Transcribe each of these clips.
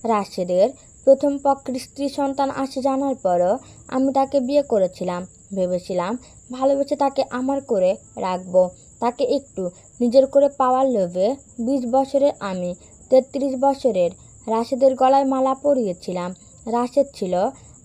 রাশেদের প্রথম পক্ষের স্ত্রী সন্তান আসে জানার পরও আমি তাকে বিয়ে করেছিলাম। ভেবেছিলাম ভালোবেসে তাকে আমার করে রাখবো, তাকে একটু নিজের করে পাওয়ার লোভে 20 বছরের আমি 33 বছরের রাশেদের গলায় মালা পরিয়েছিলাম। রাশেদ ছিল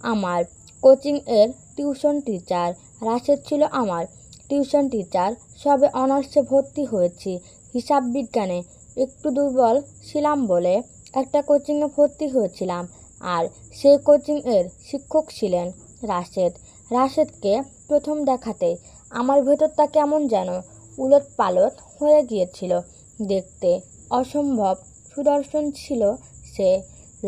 আমার কোচিংয়ের টিউশন টিচার। রাশেদ ছিল আমার টিউশন টিচার। সবে অনার্সে ভর্তি হয়েছি। হিসাব বিজ্ঞানে একটু দুর্বল ছিলাম বলে একটা কোচিংয়ে ভর্তি হয়েছিলাম, আর সেই কোচিংয়ের শিক্ষক ছিলেন রাশেদ। রাশেদকে প্রথম দেখাতেই আমার ভেতরটা কেমন যেন উলটপালট হয়ে গিয়েছিল। দেখতে অসম্ভব সুদর্শন ছিল সে।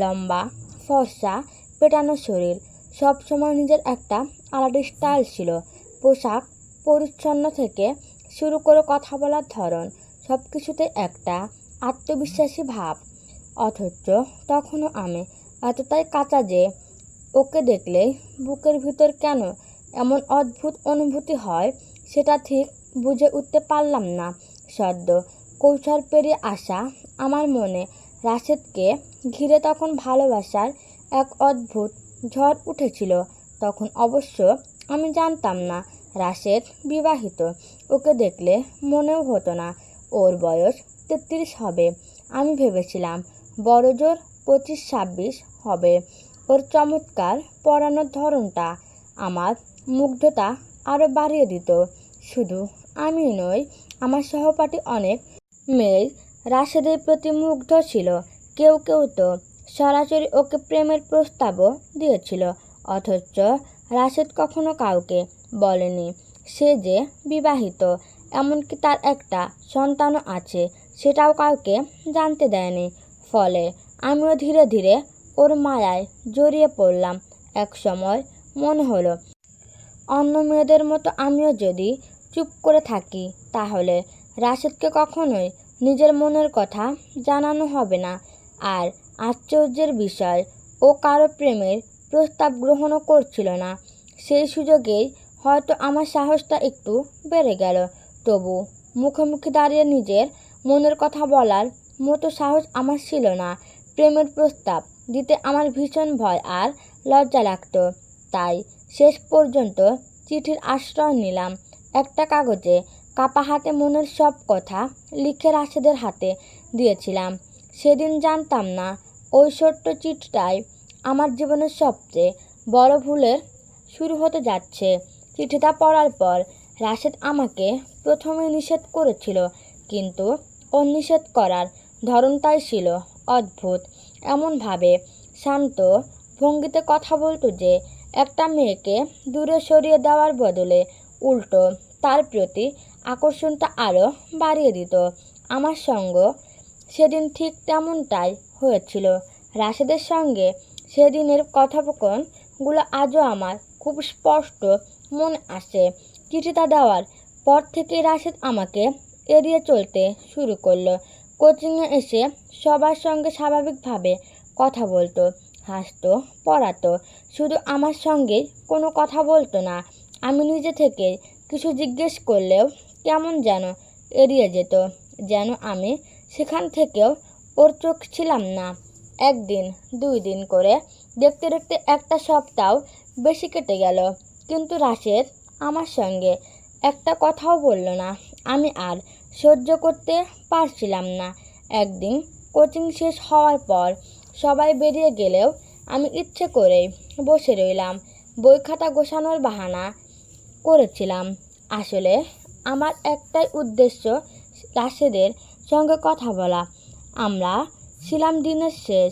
লম্বা, ফর্সা, পেটানো শরীর। সবসময় নিজের একটা আলাদা স্টাইল ছিল। পোশাক পরিচ্ছন্ন থেকে শুরু করে কথা বলার ধরন, সব কিছুতে একটা আত্মবিশ্বাসী ভাব। অথচ তখনও আমি এতটাই কাঁচা যে ওকে দেখলেই বুকের ভিতর কেন এমন অদ্ভুত অনুভূতি হয় সেটা ঠিক বুঝে উঠতে পারলাম না। সদ্য কৈশোর পেরিয়ে আসা আমার মনে রাশেদকে ঘিরে তখন ভালোবাসার এক অদ্ভুত ঝড় উঠেছিল। তখন অবশ্য আমি জানতাম না রাশেদ বিবাহিত। ওকে দেখলে মনেও হতো না ওর বয়স 33 হবে। আমি ভেবেছিলাম বড়জোর 25-26 হবে। ওর চমৎকার পরানোর ধরনটা আমার মুগ্ধতা আরও বাড়িয়ে দিত। শুধু আমি নই, আমার সহপাঠী অনেক মেয়েই রাশেদের প্রতি মুগ্ধ ছিল। কেউ কেউ তো সরাসরি ওকে প্রেমের প্রস্তাবও দিয়েছিল। অথচ রাশেদ কখনো কাউকে বলেনি সে যে বিবাহিত, এমনকি তার একটা সন্তানও আছে সেটাও কাউকে জানতে দেয়নি। ফলে আমিও ধীরে ধীরে ওর মায়ায় জড়িয়ে পড়লাম। এক সময় মনে হলো অন্য মেয়েদের মতো আমিও যদি চুপ করে থাকি তাহলে রাশেদকে কখনোই নিজের মনের কথা জানানো হবে না। আর আশ্চর্যের বিষয়, ও কারো প্রেমের প্রস্তাব গ্রহণও করছিল না। সেই সুযোগেই হয়তো আমার সাহসটা একটু বেড়ে গেল। তবু মুখোমুখি দাঁড়িয়ে নিজের মনের কথা বলার মতো সাহস আমার ছিল না। প্রেমের প্রস্তাব দিতে আমার ভীষণ ভয় আর লজ্জা লাগত। তাই শেষ পর্যন্ত চিঠির আশ্রয় নিলাম। একটা কাগজে কাপা হাতে মনের সব কথা লিখে রাশেদের হাতে দিয়েছিলাম। সেদিন জানতাম না ওই ছোট্ট চিঠিটাই আমার জীবনের সবচেয়ে বড় ভুলের শুরু হতে যাচ্ছে। চিঠিটা পড়ার পর রাশেদ আমাকে প্রথমে নিষেধ করেছিল, কিন্তু ওর নিষেধ করার ধরনটাই ছিল অদ্ভুত। এমনভাবে শান্ত ভঙ্গিতে কথা বলতো যে একটা মেয়েকে দূরে সরিয়ে দেওয়ার বদলে উল্টো তার প্রতি আকর্ষণটা আরও বাড়িয়ে দিত। আমার সঙ্গে সেদিন ঠিক তেমনটাই হয়েছিল। রাশেদের সঙ্গে সেদিনের কথোপকথনগুলো আজও আমার খুব স্পষ্ট মনে আসে। চিঠিটা দেওয়ার পর থেকেই রাশেদ আমাকে এড়িয়ে চলতে শুরু করলো। কোচিংয়ে এসে সবার সঙ্গে স্বাভাবিকভাবে কথা বলতো, হাসতো, পড়াতো। শুধু আমার সঙ্গেই কোনো কথা বলতো না। আমি নিজে থেকে কিছু জিজ্ঞেস করলেও কেমন যেন এড়িয়ে যেত, যেন আমি সেখান থেকেও ওর চোখ ছিলাম না। একদিন, 2 দিন করে দেখতে দেখতে একটা সপ্তাহ বেশি কেটে গেল, কিন্তু রাশেদ আমার সঙ্গে একটা কথাও বলল না। আমি আর সহ্য করতে পারছিলাম না। একদিন কোচিং শেষ হওয়ার পর সবাই বেরিয়ে গেলেও আমি ইচ্ছে করেই বসে রইলাম। বই খাতা গোছানোর বাহানা করেছিলাম। আসলে আমার একটাই উদ্দেশ্য, রাশেদের সঙ্গে কথা বলা। আমরা ছিলাম দিনের শেষ,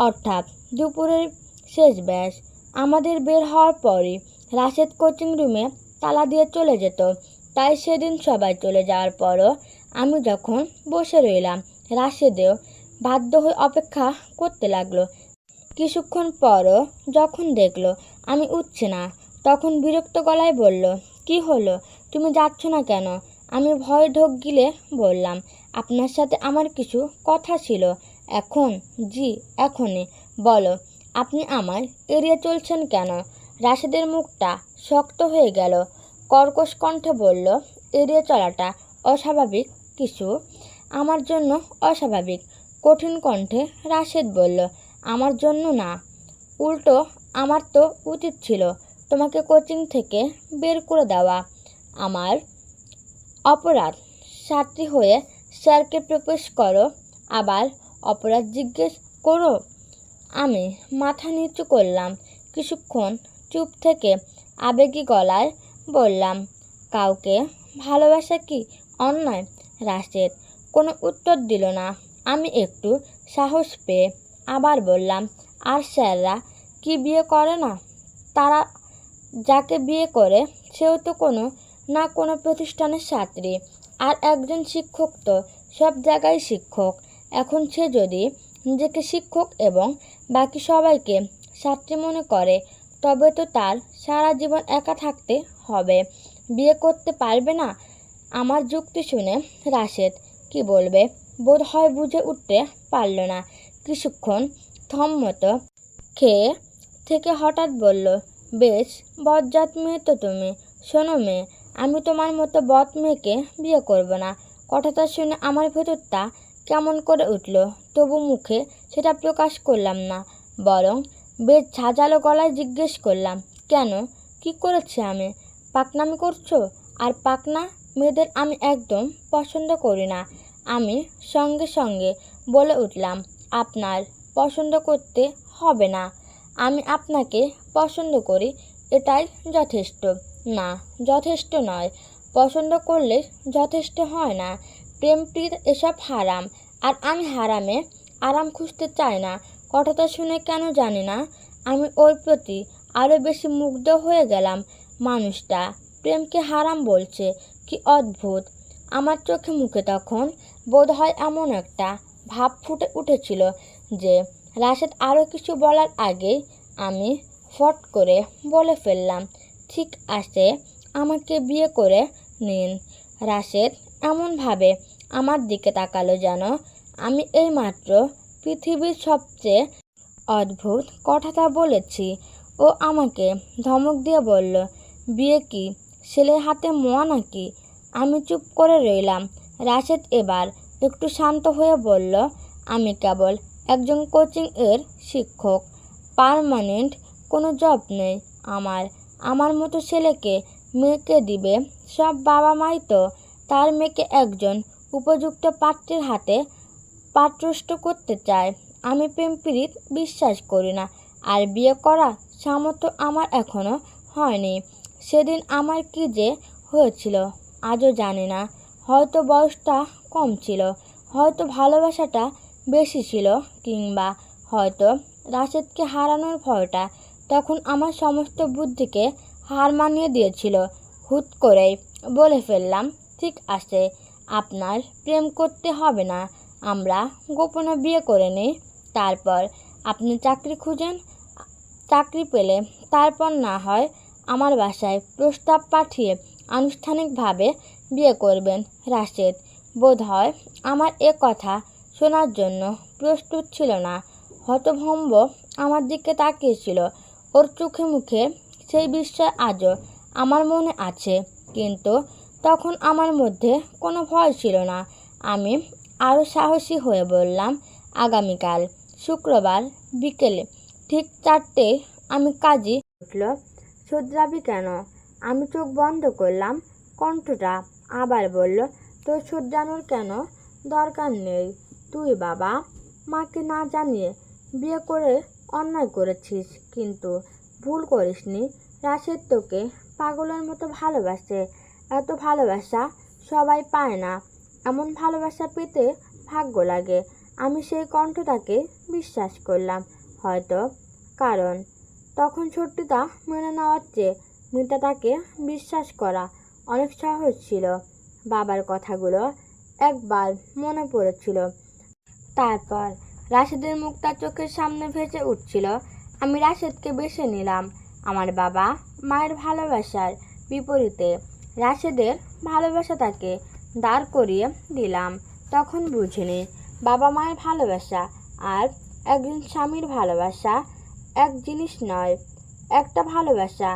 অর্থাৎ দুপুরের শেষ ব্যাচ। আমাদের বের হওয়ার পরই রাশেদ কোচিং রুমে তালা দিয়ে চলে যেত। তাই সেদিন সবাই চলে যাওয়ার পরও আমি যখন বসে রইলাম, রাশেদও বাধ্য হয়ে অপেক্ষা করতে লাগলো। কিছুক্ষণ পরও যখন দেখলো আমি উঠছি না, তখন বিরক্ত গলায় বলল, কি হলো, তুমি যাচ্ছ না কেন? আমি ভয়ে ঢোক গিলে বললাম, আপনার সাথে আমার কিছু কথা ছিল। এখন? জি, এখনই। বলো, আপনি আমায় এড়িয়ে চলছেন কেন? রাশেদের মুখটা শক্ত হয়ে গেল। কর্কশ কণ্ঠে বলল, এড়িয়ে চলাটা অস্বাভাবিক কিছু? আমার জন্য অস্বাভাবিক? কঠিন কণ্ঠে রাশেদ বলল, আমার জন্য না। উল্টো আমার তো উচিত ছিল তোমাকে কোচিং থেকে বের করে দেওয়া। আমার অপরাধ। ছাত্রী হয়ে স্যারকে প্রপোজ করো, আবার অপরাধ জিজ্ঞেস করো। আমি মাথা নিচু করলাম। কিছুক্ষণ চুপ থেকে আবেগী গলায় বললাম, কাউকে ভালোবাসা কি অন্যায়? রাশেদ কোনো উত্তর দিল না। আমি একটু সাহস পেয়ে আবার বললাম, আর স্যাররা কি বিয়ে করে না? তারা যাকে বিয়ে করে সেও তো কোনো না কোনো প্রতিষ্ঠানের ছাত্রী, আর একজন শিক্ষক তো সব জায়গায় শিক্ষক। এখন সে যদি নিজেকে শিক্ষক এবং বাকি সবাইকে ছাত্রী মনে করে, তবে তো তার সারা জীবন একা থাকতে হবে, বিয়ে করতে পারবে না। আমার যুক্তি শুনে রাশেদ কি বলবে বোধ হয় বুঝে উঠতে পারল না। কিছুক্ষণ থমমত খেয়ে থেকে হঠাৎ বলল, বেশ বজ্জাত মেয়ে তো তুমি। শোনো মেয়ে, আমি তোমার মতো বদ মেয়েকে বিয়ে করব না। কথাটা শুনে আমার ভেতরটা কেমন করে উঠল, তবু মুখে সেটা প্রকাশ করলাম না, বরং বেশ ঝাঁঝালো গলায় জিজ্ঞেস করলাম, কেন, কি করেছি আমি? পাকনামি করছো? আর পাকনা মেয়েদের আমি একদম পছন্দ করি না। আমি সঙ্গে সঙ্গে বলে উঠলাম, আপনার পছন্দ করতে হবে না, আমি আপনাকে পছন্দ করি, এটাই যথেষ্ট। না, যথেষ্ট নয়। পছন্দ করলে যথেষ্ট হয় না। প্রেম প্রীত এসব হারাম, আর আমি হারামে আরাম খুঁজতে চাই না। কথাটা শুনে কেন জানি না আমি ওর প্রতি আরও বেশি মুগ্ধ হয়ে গেলাম। মানুষটা প্রেমকে হারাম বলছে, কি অদ্ভুত। আমার চোখে মুখে তখন বোধহয় এমন একটা ভাব ফুটে উঠেছিল যে রাশেদ আরও কিছু বলার আগেই আমি ফট করে বলে ফেললাম, ঠিক আছে, আমাকে বিয়ে করে নিন। রাশেদ এমনভাবে আমার দিকে তাকালো যেন আমি এইমাত্র পৃথিবীর সবচেয়ে অদ্ভুত কথাটা বলেছি। ও আমাকে ধমক দিয়ে বলল, বিয়ে কি ছেলের হাতে মোয়া নাকি? আমি চুপ করে রইলাম। রাশেদ এবার একটু শান্ত হয়ে বলল, আমি কেবল একজন কোচিং এর শিক্ষক, পার্মানেন্ট কোনো জব নেই আমার। আমার মতো ছেলেকে মেয়েকে দিবে সব বাবা মাই তো তার মেয়েকে একজন উপযুক্ত পাত্রের হাতে পাত্রস্থ করতে চায়। আমি প্রেম প্রীত বিশ্বাস করি না, আর বিয়ে করা সামর্থ্য আমার এখনো হয়নি। সেদিন আমার কি যে হয়েছিল আজও জানি না। হয়তো বয়সটা কম ছিল, হয়তো ভালোবাসাটা বেশি ছিল, কিংবা হয়তো রাশেদকে হারানোর ভয়টা তখন আমার সমস্ত বুদ্ধিকে হার মানিয়ে দিয়েছিল। হুট করেই বলে ফেললাম, ঠিক আছে, আপনার প্রেম করতে হবে না, আমরা গোপনে বিয়ে করে নিই। তারপর আপনি চাকরি খুঁজেন, চাকরি পেলে তারপর না হয় আমার বাসায় প্রস্তাব পাঠিয়ে আনুষ্ঠানিকভাবে বিয়ে করবেন। রাশেদ বোধহয় আমার এ কথা শোনার জন্য প্রস্তুত ছিল না। হতভম্ব আমার দিকে তাকিয়েছিল। ওর চোখে মুখে সেই বিস্ময় আজও আমার মনে আছে, কিন্তু তখন আমার মধ্যে কোনো ভয় ছিল না। আমি আরও সাহসী হয়ে বললাম, আগামীকাল শুক্রবার বিকেলে ঠিক 4টেয় আমি কাজী। উঠল, শুধরাবি কেন? আমি চোখ বন্ধ করলাম। কণ্ঠটা আবার বলল, তোর শুধরানোর কেন দরকার নেই। তুই বাবা মাকে না জানিয়ে বিয়ে করে অন্যায় করেছিস, কিন্তু ভুল করিসনি। রাশেদ তোকে পাগলের মতো ভালোবাসে। এত ভালোবাসা সবাই পায় না, এমন ভালোবাসা পেতে ভাগ্য লাগে। আমি সেই কণ্ঠটাকে বিশ্বাস করলাম, হয়তো কারণ তখন সত্যিটা মেনে নেওয়ার চেয়ে মিথ্যাটাকে বিশ্বাস করা অনেক সহজ ছিল। বাবার কথাগুলো একবার মনে পড়েছিল। তারপর রাশেদের মুখটা চোখের সামনে ভেসে উঠছিল। আমি রাশেদকে বেছে নিলাম। আমার বাবা মায়ের ভালোবাসার বিপরীতে রাশেদের ভালোবাসাটাকে দাঁড় করিয়ে দিলাম। তখন বুঝিনি বাবা মায়ের ভালোবাসা আর একজন স্বামীর ভালোবাসা এক জিনিস নয়। একটা ভালোবাসা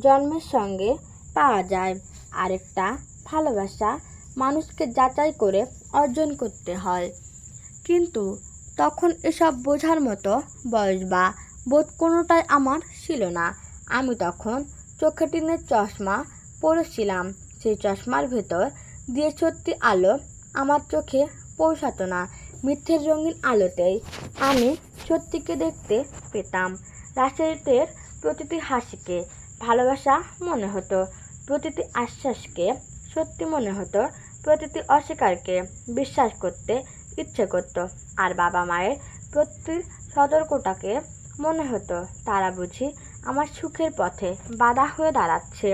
জন্মের সঙ্গে পাওয়া যায়, আরেকটা ভালোবাসা মানুষকে যাচাই করে অর্জন করতে হয়। কিন্তু তখন এসব বোঝার মতো বয়স বা বোধ কোনোটাই আমার ছিল না। আমি তখন চোখে টিনের চশমা পরেছিলাম। সেই চশমার ভেতর দিয়ে সত্যি আলো আমার চোখে পৌঁছাতো না। মিথ্যের রঙিন আলোতেই আমি সত্যিকে দেখতে পেতাম। রাশেদের প্রতিটি হাসিকে ভালোবাসা মনে হতো, প্রতিটি আশ্বাসকে সত্যি মনে হতো, প্রতিটি অস্বীকারকে বিশ্বাস করতে ইচ্ছে করতো। আর বাবা মায়ের প্রতি সতর্কতাকে মনে হতো তারা বুঝি আমার সুখের পথে বাধা হয়ে দাঁড়াচ্ছে।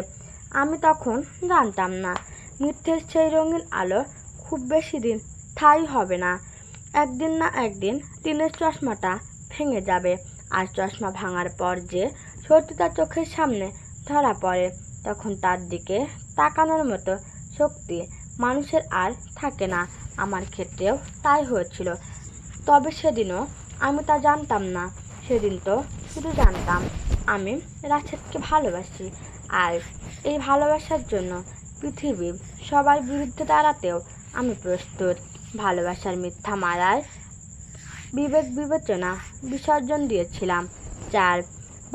আমি তখন জানতাম না মিথ্যের সেই রঙিন আলো খুব বেশি দিন স্থায়ী হবে না। একদিন না একদিন টিনের চশমাটা ভেঙে যাবে। আর চশমা ভাঙার পর যে সত্যিটা চোখের সামনে ধরা পড়ে, তখন তার দিকে তাকানোর মতো শক্তি মানুষের আর থাকে না। আমার ক্ষেত্রেও তাই হয়েছিল। তবে সেদিনও আমি তা জানতাম না। সেদিন তো শুধু জানতাম আমি রাশেদকে ভালোবাসি, আর এই ভালোবাসার জন্য পৃথিবীর সবার বিরুদ্ধে দাঁড়াতেও আমি প্রস্তুত। ভালোবাসার মিথ্যা মারায় বিবেক বিবেচনা বিসর্জন দিয়েছিলাম। 4.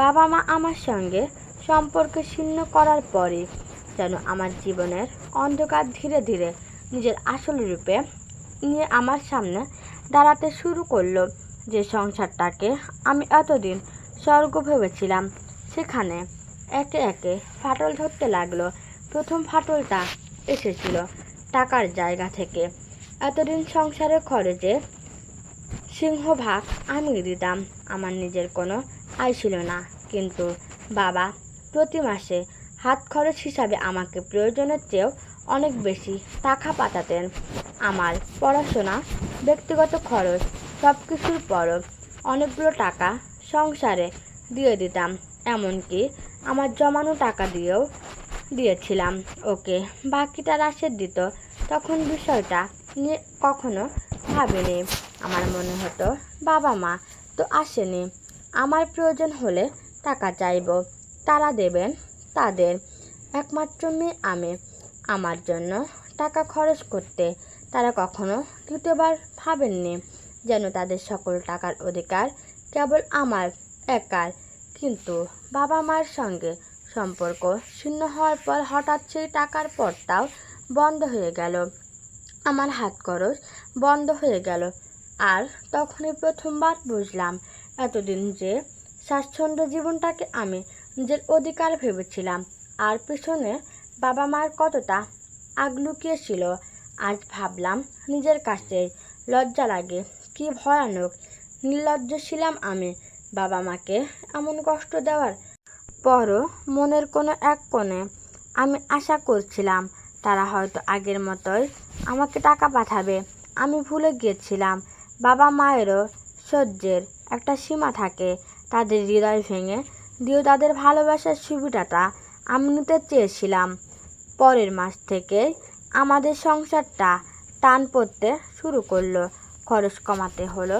বাবা মা আমার সঙ্গে সম্পর্ক ছিন্ন করার পরে যেন আমার জীবনের অন্ধকার ধীরে ধীরে নিজের আসল রূপে নিয়ে আমার সামনে দাঁড়াতে শুরু করলো। যে সংসারটাকে আমি এতদিন স্বর্গ ভেবেছিলাম, সেখানে একে একে ফাটল ধরতে লাগলো। প্রথম ফাটলটা এসেছিল টাকার জায়গা থেকে। এতদিন সংসারের খরচে সিংহভাগ আমি দিতাম। আমার নিজের কোনো আয় ছিল না, কিন্তু বাবা প্রতি মাসে হাত খরচ হিসাবে আমাকে প্রয়োজনের চেয়েও অনেক বেশি টাকা পাঠাতেন। আমার পড়াশোনা, ব্যক্তিগত খরচ, সব কিছুর পরও অনেকগুলো টাকা সংসারে দিয়ে দিতাম। এমনকি আমার জমানো টাকা দিয়েছিলাম ওকে। বাকিটা রাশেদ দিত। তখন বিষয়টা নিয়ে কখনো ভাবিনি। আমার মনে হতো বাবা মা তো আসেনি, আমার প্রয়োজন হলে টাকা চাইব, তারা দেবেন। তাদের একমাত্র মেয়ে আমি। আমার জন্য টাকা খরচ করতে তারা কখনো দ্বিতীয়বার ভাবেননি। যেন তাদের সকল টাকার অধিকার কেবল আমার একার। কিন্তু বাবা মায়ের সঙ্গে সম্পর্ক ছিন্ন হওয়ার পর হঠাৎ সেই টাকার পথটাও বন্ধ হয়ে গেল। আমার হাত খরচ বন্ধ হয়ে গেল। আর তখনই প্রথমবার বুঝলাম এতদিন যে স্বাচ্ছন্দ্য জীবনটাকে আমি নিজের অধিকার ভেবেছিলাম, আর পেছনে বাবা মায়ের কতটা আগ লুকিয়েছিল। আজ ভাবলাম নিজের কাছেই লজ্জা লাগে। কি ভয়ানক নির্লজ্জ ছিলাম আমি। বাবা মাকে এমন কষ্ট দেওয়ার পরও মনের কোনো এক কোণে আমি আশা করছিলাম তারা হয়তো আগের মতোই আমাকে টাকা পাঠাবে। আমি ভুলে গিয়েছিলাম বাবা মায়েরও সহ্যের একটা সীমা থাকে। তাদের হৃদয় ভেঙে দিয়েও তাদের ভালোবাসার সুবিধাটা আমি নিতে চেয়েছিলাম। পরের মাস থেকেই আমাদের সংসারটা টান পড়তে শুরু করলো। খরচ কমাতে হলো,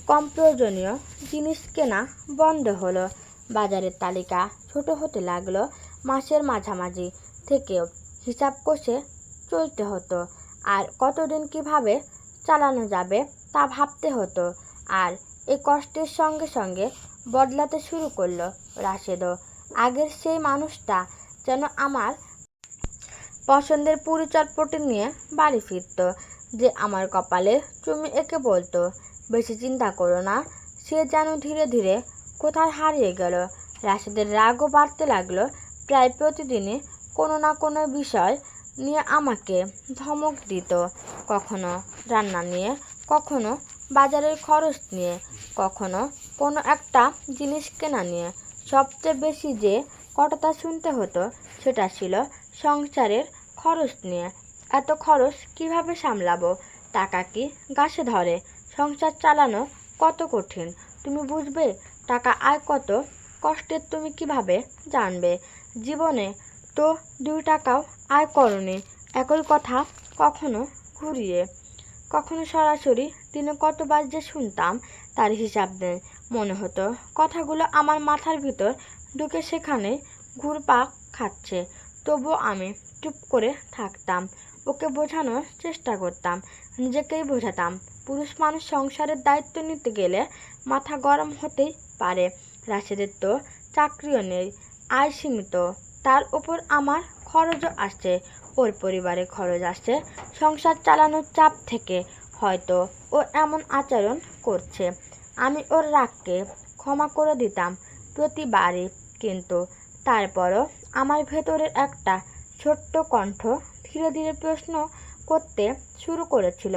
কম প্রয়োজনীয় জিনিস কেনা বন্ধ হলো, বাজারের তালিকা ছোট হতে লাগলো। মাসের মাঝামাঝি থেকেও হিসাব কষে চলতে হতো। আর কতদিন কিভাবে চালানো যাবে তা ভাবতে হতো। আর এই কষ্টের সঙ্গে সঙ্গে বদলাতে শুরু করলো রাশেদও। আগের সেই মানুষটা যেন আমার পছন্দের পুরি চটপটি নিয়ে বাড়ি ফিরত, যে আমার কপালে চুমু এঁকে বলতো বেশি চিন্তা করো না। সে যেন ধীরে ধীরে কোথায় হারিয়ে গেল। রাশেদের রাগও বাড়তে লাগলো। প্রায় প্রতিদিনই কোনো না কোনো বিষয় নিয়ে আমাকে ধমক দিত। কখনো রান্না নিয়ে, কখনো বাজারের খরচ নিয়ে, কখনো কোনো একটা জিনিস কেনা নিয়ে। সবচেয়ে বেশি যে কটুতা শুনতে হতো সেটা ছিল সংসারের খরচ নিয়ে। এত খরচ কিভাবে সামলাবো? টাকা কি গাছে ধরে? সংসার চালানো কত কঠিন তুমি বুঝবে? টাকা আয় কত কষ্টের তুমি কিভাবে জানবে? জীবনে তো 2 টাকাও আয় করনি। একই কথা কখনো ঘুরিয়ে, কখনো সরাসরি দিনে কতবার যে শুনতাম তার হিসাব নেই। মনে হতো কথাগুলো আমার মাথার ভিতর ঢুকে সেখানে ঘুরপাক খাচ্ছে। তবুও আমি চুপ করে থাকতাম। ওকে বোঝানোর চেষ্টা করতাম নিজেকেই বোঝাতাম, পুরুষ মানুষ সংসারের দায়িত্ব নিতে গেলে মাথা গরম হতেই পারে। রাশেদের তো চাকরিও নেই, আয় সীমিত, তার উপর আমার খরচও আসছে, ওর পরিবারে খরচ আসছে। সংসার চালানোর চাপ থেকে হয়তো ও এমন আচরণ করছে। আমি ওর রাগকে ক্ষমা করে দিতাম প্রতিবারই, কিন্তু তারপরও আমার ভেতরের একটা ছোট্ট কণ্ঠ ধীরে ধীরে প্রশ্ন করতে শুরু করেছিল,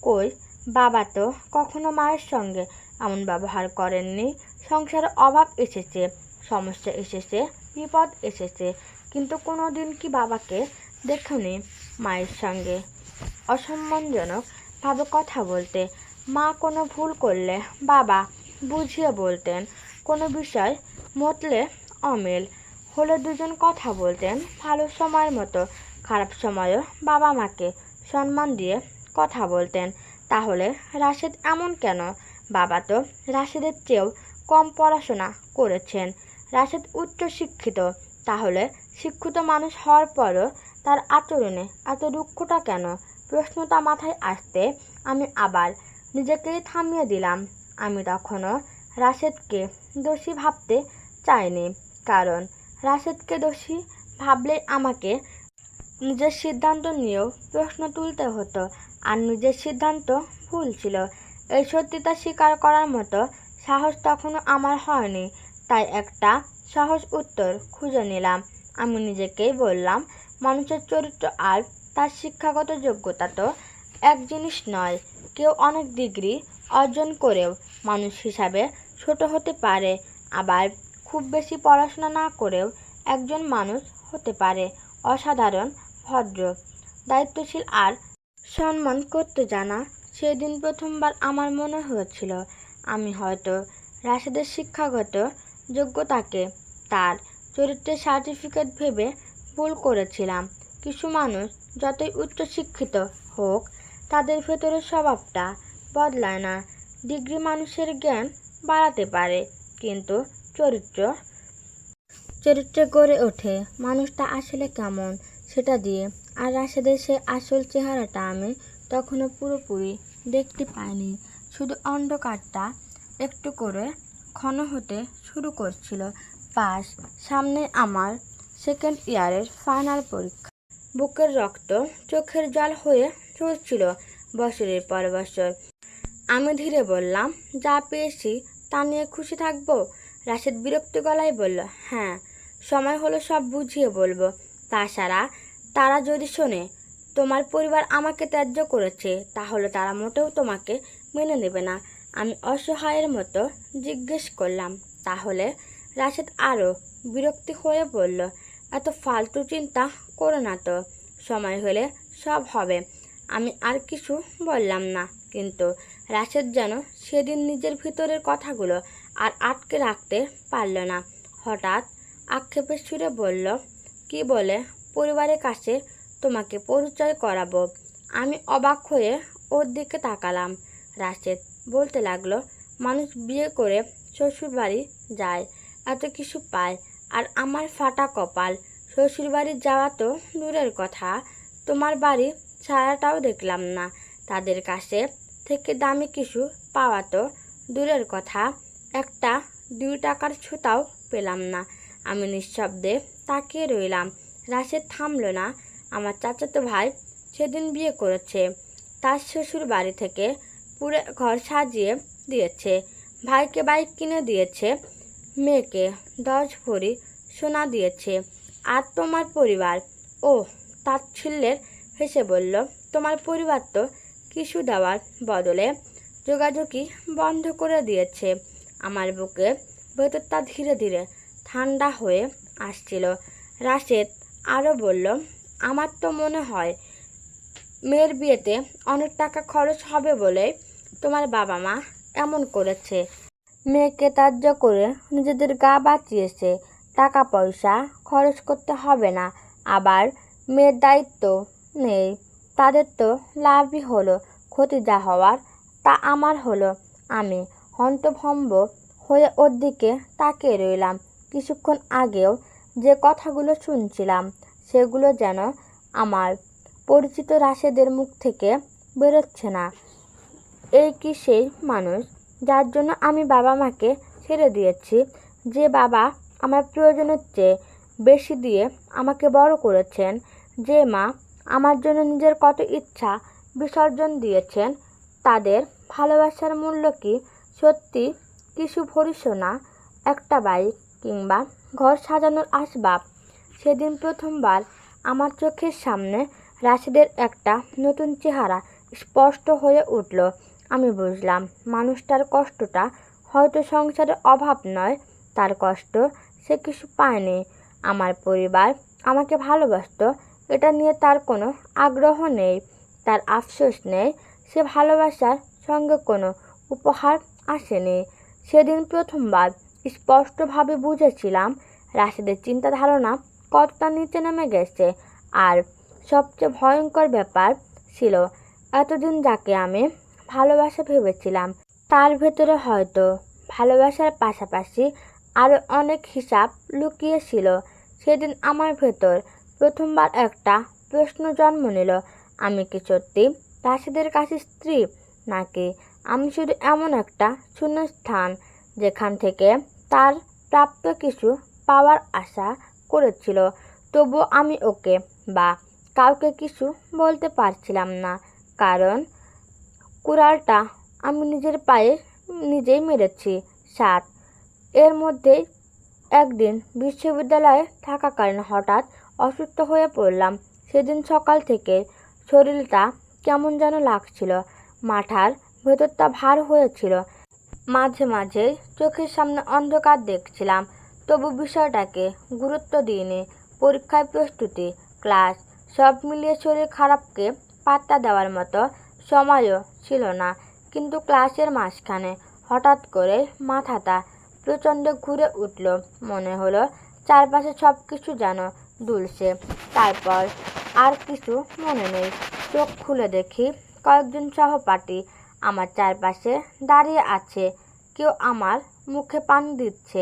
কই, বাবা তো কখনো মায়ের সঙ্গে এমন ব্যবহার করেননি। সংসারে অভাব এসেছে, সমস্যা এসেছে, বিপদ এসেছে, কিন্তু কোনো দিন কি বাবাকে দেখুনি মায়ের সঙ্গে অসম্মানজনকভাবে কথা বলতে? মা কোনো ভুল করলে বাবা বুঝিয়ে বলতেন, কোনো বিষয় মতলে অমিল হলে দুজন কথা বলতেন ভালো সময়ের মতো, খারাপ সময়ও বাবা মাকে সম্মান দিয়ে কথা বলতেন। তাহলে রাশেদ এমন কেন? বাবা তো রাশেদের চেয়েও কম পড়াশোনা করেছেন, রাশেদ উচ্চশিক্ষিত, তাহলে শিক্ষিত মানুষ হওয়ার পরও তার আচরণে এত রুক্ষতা কেন? প্রশ্নটা মাথায় আসতে আমি আবার নিজেকেই থামিয়ে দিলাম। আমি তখনও রাশেদকে দোষী ভাবতে চাইনি, কারণ রাশেদকে দোষী ভাবলেই আমাকে নিজের সিদ্ধান্ত নিয়েও প্রশ্ন তুলতে হতো, আর নিজের সিদ্ধান্ত ভুল ছিল এই সত্যিটা স্বীকার করার মতো সাহস তখনও আমার হয়নি। তাই একটা সহজ উত্তর খুঁজে নিলাম। আমি নিজেকেই বললাম, মানুষের চরিত্র আর তার শিক্ষাগত যোগ্যতা তো এক জিনিস নয়। কেউ অনেক ডিগ্রি অর্জন করেও মানুষ হিসাবে ছোট হতে পারে, আবার খুব বেশি পড়াশোনা না করেও একজন মানুষ হতে পারে অসাধারণ, ভদ্র, দায়িত্বশীল আর সম্মান করতে জানা। সেদিন প্রথমবার আমার মনে হয়েছিল আমি হয়তো রাশেদের শিক্ষাগত যোগ্যতাকে তার চরিত্রের সার্টিফিকেট ভেবে ভুল করেছিলাম। কিছু মানুষ যতই উচ্চশিক্ষিত হোক, তাদের ভেতরের স্বভাবটা বদলায় না। ডিগ্রি মানুষের জ্ঞান বাড়াতে পারে, কিন্তু চরিত্র চরিত্রে গড়ে ওঠে মানুষটা আসলে কেমন সেটা দিয়ে। আর রাশেদের সেই আসল চেহারাটা আমি তখনও পুরোপুরি দেখতে পাইনি, শুধু অন্ধকারটা একটু করে ঘন হতে শুরু করছিল। পাস, সামনে আমার সেকেন্ড ইয়ারের ফাইনাল পরীক্ষা। বুকের রক্ত চোখের জল হয়ে ঝরছিল বছরের পর বছর। আমি ধীরে বললাম, যা পেয়েছি তা নিয়ে খুশি থাকবো। রাশেদ বিরক্ত গলায় বলল, হ্যাঁ, সময় হলো সব বুঝিয়ে বলবো। তাছাড়া তারা যদি শোনে তোমার পরিবার আমাকে ত্যায্য করেছে, তাহলে তারা মোটেও তোমাকে মেনে নেবে না। আমি অসহায়ের মতো জিজ্ঞেস করলাম, তাহলে? রাশেদ আরও বিরক্তি হয়ে বলল, এত ফালতু চিন্তা করো না তো, সময় হলে সব হবে। আমি আর কিছু বললাম না, কিন্তু রাশেদ যেন সেদিন নিজের ভিতরের কথাগুলো আর আটকে রাখতে পারল না। হঠাৎ আক্ষেপের সুরে বলল, কি বলে পরিবারের কাছে তোমাকে পরিচয় করাবো? আমি অবাক হয়ে ওর দিকে তাকালাম। রাশেদ বলতে লাগলো, মানুষ বিয়ে করে শ্বশুরবাড়ি যায়, এত কিছু পায়, আর আমার ফাটা কপাল, শ্বশুরবাড়ি যাওয়া তো দূরের কথা, তোমার বাড়ি ছাড়াটাও দেখলাম না, তাদের কাছে থেকে দামি কিছু পাওয়া তো দূরের কথা, একটা 2 টাকার ছুতাও পেলাম না। আমি নিঃশব্দে তাকিয়ে রইলাম। রাশেদ থামল না। আমার চাচাতো ভাই সেদিন বিয়ে করেছে, তার শ্বশুর বাড়ি থেকে পুরো ঘর সাজিয়ে দিয়েছে, ভাইকে বাইক কিনে দিয়েছে, মেয়েকে 10 ভরি সোনা দিয়েছে। আর তোমার পরিবার? ও তাচ্ছিল্যের হেসে বলল, তোমার পরিবার তো কিছু দেওয়ার বদলে যোগাযোগই বন্ধ করে দিয়েছে। আমার বুকে ভেতরটা ধীরে ধীরে ঠান্ডা হয়ে আসছিল। রাশেদ আরও বলল, আমার তো মনে হয় মেয়ের বিয়েতে অনেক টাকা খরচ হবে বলে তোমার বাবা মা এমন করেছে। মেয়েকে ত্যায্য করে নিজেদের গা বাঁচিয়েছে, টাকা পয়সা খরচ করতে হবে না, আবার মেয়ের দায়িত্ব নেই, তাদের তো লাভই হলো, ক্ষতি যা হওয়ার তা আমার হলো। আমি হন্তভম্ব হয়ে ওর দিকে তাকিয়ে রইলাম। কিছুক্ষণ আগেও যে কথাগুলো শুনছিলাম সেগুলো যেন আমার পরিচিত রাশেদের মুখ থেকে বেরোচ্ছে না। এই কি সেই মানুষ যার জন্য আমি বাবা মাকে ছেড়ে দিয়েছি, যে বাবা আমার প্রয়োজনের চেয়ে বেশি দিয়ে আমাকে বড় করেছেন, যে মা আমার জন্য নিজের কত ইচ্ছা বিসর্জন দিয়েছেন, তাদের ভালোবাসার মূল্য কি সত্যি কিছু ভরিস না? একটা বাইক কিংবা ঘর সাজানোর আসবাব? সেদিন প্রথমবার আমার চোখের সামনে রাশেদের একটা নতুন চেহারা স্পষ্ট হয়ে উঠল। আমি বুঝলাম মানুষটার কষ্টটা হয়তো সংসারের অভাব নয়, তার কষ্ট সে কিছু পায়নি। আমার পরিবার আমাকে ভালোবাসত, এটা নিয়ে তার কোনো আগ্রহ নেই, তার আফসোস নেই। সে ভালোবাসার সঙ্গে কোনো উপহার আসেনি। সেদিন প্রথমবার স্পষ্টভাবে বুঝেছিলাম রাশেদের চিন্তা ধারণা কতটা নিচে নেমে গেছে। আর সবচেয়ে ভয়ঙ্কর ব্যাপার ছিল, এতদিন যাকে আমি ভালোবাসা ভেবেছিলাম, তার ভেতরে হয়তো ভালোবাসার পাশাপাশি আরও অনেক হিসাব লুকিয়ে ছিল। সেদিন আমার ভেতর প্রথমবার একটা প্রশ্ন জন্ম নিল, আমি কি সত্যি রাশেদের কাছে স্ত্রী, নাকি আমি শুধু এমন একটা শূন্যস্থান যেখান থেকে তার প্রাপ্ত কিছু পাওয়ার আশা করেছিল। তবুও আমি ওকে বা কাউকে কিছু বলতে পারছিলাম না, কারণ কুড়ালটা আমি নিজের পায়ে নিজেই মেরেছি। 7 এর মধ্যেই একদিন বিশ্ববিদ্যালয়ে থাকাকালীন হঠাৎ অসুস্থ হয়ে পড়লাম। সেদিন সকাল থেকে শরীরটা কেমন যেন লাগছিল, মাথার ভেতরটা ভার হয়েছিল, মাঝে মাঝে চোখের সামনে অন্ধকার দেখছিলাম। তবু বিষয়টাকে গুরুত্ব দিইনি। পরীক্ষার প্রস্তুতি, ক্লাস সব মিলিয়ে শরীর খারাপকে পাত্তা দেওয়ার মতো সময়ও ছিল না। কিন্তু ক্লাসের মাঝখানে হঠাৎ করে মাথাটা প্রচণ্ড ঘুরে উঠল। মনে হলো চারপাশে সব কিছু যেন দুলছে। তারপর আর কিছু মনে নেই। চোখ খুলে দেখি কয়েকজন সহপাঠী আমার চারপাশে দাঁড়িয়ে আছে। কেউ আমার মুখে পানি দিচ্ছে,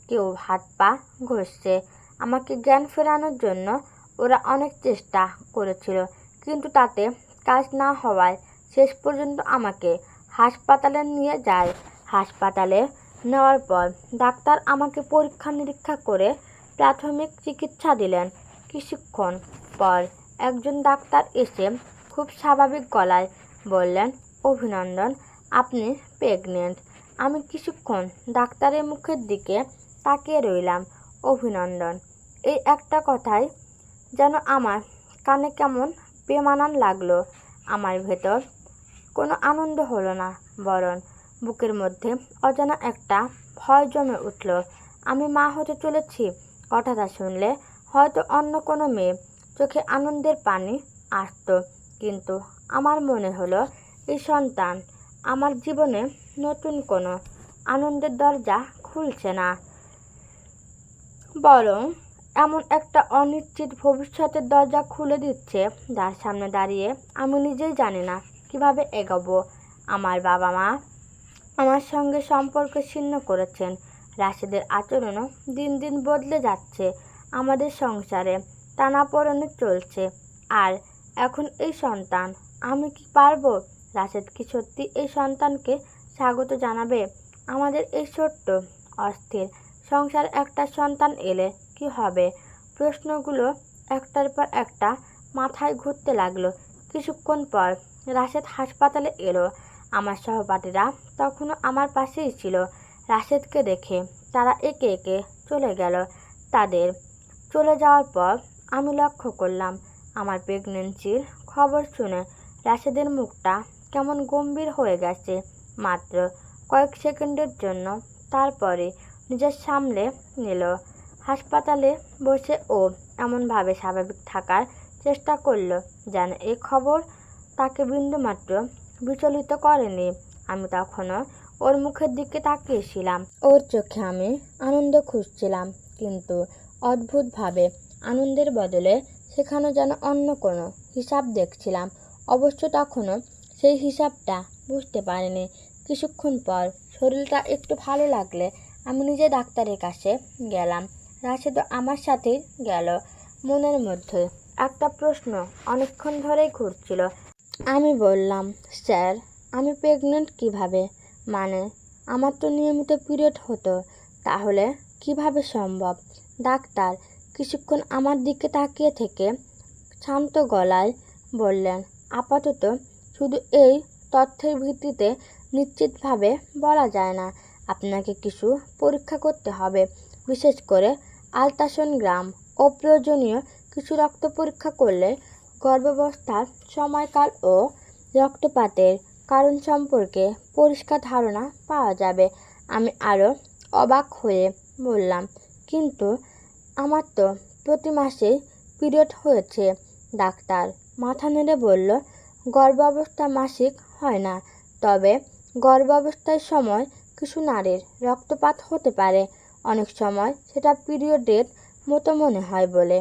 কেউ হাত পা ঘষছে। আমাকে জ্ঞান ফেরানোর জন্য ওরা অনেক চেষ্টা করেছিল, কিন্তু তাতে কাজ না হওয়ায় শেষ পর্যন্ত আমাকে হাসপাতালে নিয়ে যায়। হাসপাতালে নেওয়ার পর ডাক্তার আমাকে পরীক্ষা নিরীক্ষা করে প্রাথমিক চিকিৎসা দিলেন। কিছুক্ষণ পর একজন ডাক্তার এসে খুব স্বাভাবিক গলায় বললেন, অভিনন্দন, আপনি প্রেগনেন্ট। আমি কিছুক্ষণ ডাক্তারের মুখের দিকে তাকিয়ে রইলাম। অভিনন্দন, এই একটা কথাই যেন আমার কানে কেমন বেমানান লাগলো। আমার ভেতর কোনো আনন্দ হলো না, বরং বুকের মধ্যে অজানা একটা ভয় জমে উঠল। আমি মা হতে চলেছি কথাটা শুনলে হয়তো অন্য কোনো মেয়ে চোখে আনন্দের পানি আসতো, কিন্তু আমার মনে হলো এই সন্তান আমার জীবনে নতুন কোনো আনন্দের দরজা খুলছে না, বরং এমন একটা অনিশ্চিত ভবিষ্যতের দরজা খুলে দিচ্ছে যার সামনে দাঁড়িয়ে আমি নিজেই জানি না কিভাবে এগোবো। আমার বাবা মা আমার সঙ্গে সম্পর্ক ছিন্ন করেছেন। রাশেদের আচরণও দিন দিন বদলে যাচ্ছে। আমাদের সংসারে টানাপোড়েন চলছে। আর এখন এই সন্তান, আমি কি পারবো? রাশেদ কি সত্যি এই সন্তানকে স্বাগত জানাবে? আমাদের এই ছোট্ট অস্থির সংসার একটা সন্তান এলে কি হবে? প্রশ্নগুলো একটার পর একটা মাথায় ঘুরতে লাগলো। কিছুক্ষণ পর রাশেদ হাসপাতালে এলো। আমার সহপাঠীরা তখনও আমার পাশেই ছিল। রাশেদকে দেখে তারা একে একে চলে গেল। তাদের চলে যাওয়ার পর আমি লক্ষ্য করলাম আমার প্রেগনেন্সির খবর শুনে রাশেদের মুখটা কেমন গম্ভীর হয়ে গেছে। মাত্র কয়েক সেকেন্ডের জন্য, তারপরে নিজের সামলে নিল। হাসপাতালে বসে ও এমনভাবে স্বাভাবিক থাকার চেষ্টা করলো যেন এই খবর তাকে বিন্দুমাত্র বিচলিত করেনি। আমি তখনও ওর মুখের দিকে তাকিয়েছিলাম। ওর চোখে আমি আনন্দ খুঁজছিলাম, কিন্তু অদ্ভুতভাবে আনন্দের বদলে সেখানে যেন অন্য কোনো হিসাব দেখছিলাম। অবশ্য তখনও সেই হিসাবটা বুঝতে পারিনি। কিছুক্ষণ পর শরীরটা একটু ভালো লাগলে আমি নিজে ডাক্তারের কাছে গেলাম। রাশেদও আমার সাথেই গেল। মনের মধ্যে একটা প্রশ্ন অনেকক্ষণ ধরেই ঘুরছিল, আমি বললাম, স্যার, আমি প্রেগনেন্ট কিভাবে? মানে, আমার তো নিয়মিত পিরিয়ড হতো, তাহলে কিভাবে সম্ভব? ডাক্তার কিছুক্ষণ আমার দিকে তাকিয়ে থেকে শান্ত গলায় বললেন, আপাতত শুধু এই তথ্যের ভিত্তিতে নিশ্চিতভাবে বলা যায় না। আপনাকে কিছু পরীক্ষা করতে হবে, বিশেষ করে আলট্রাসোনোগ্রাম ও প্রয়োজনীয় কিছু রক্ত পরীক্ষা করলে গর্ভাবস্থার সময়কাল ও রক্তপাতের কারণ সম্পর্কে পরিষ্কার ধারণা পাওয়া যাবে। আমি আরও অবাক হয়ে বললাম, কিন্তু আমার তো প্রতি মাসেই পিরিয়ড হয়েছে। ডাক্তার মাথা নেড়ে বলল, গর্ভাবস্থা মাসিক হয় না, তবে গর্ভাবস্থার সময় কিছু নারীর রক্তপাত হতে পারে। অনেক সময় সেটা পিরিয়ডের মতো মনে হয় বলে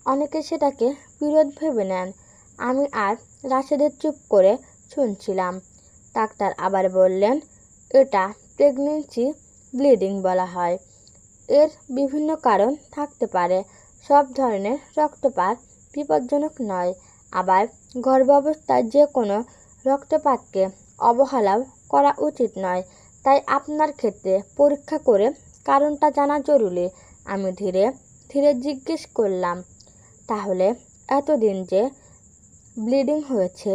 অনেকে সেটাকে পিরিয়ড ভেবে নেন। আমি আর রাশেদের চুপ করে শুনছিলাম। ডাক্তার আবার বললেন, এটা প্রেগন্যান্সি ব্লিডিং বলা হয়। এর বিভিন্ন কারণ থাকতে পারে। সব ধরনের রক্তপাত বিপজ্জনক নয়, আবার গর্ভাবস্থায় যে কোনো রক্তপাতকে অবহেলাও করা উচিত নয়। তাই আপনার ক্ষেত্রে পরীক্ষা করে কারণটা জানা জরুরি। আমি ধীরে ধীরে জিজ্ঞেস করলাম, তাহলে এতদিন যে ব্লিডিং হয়েছে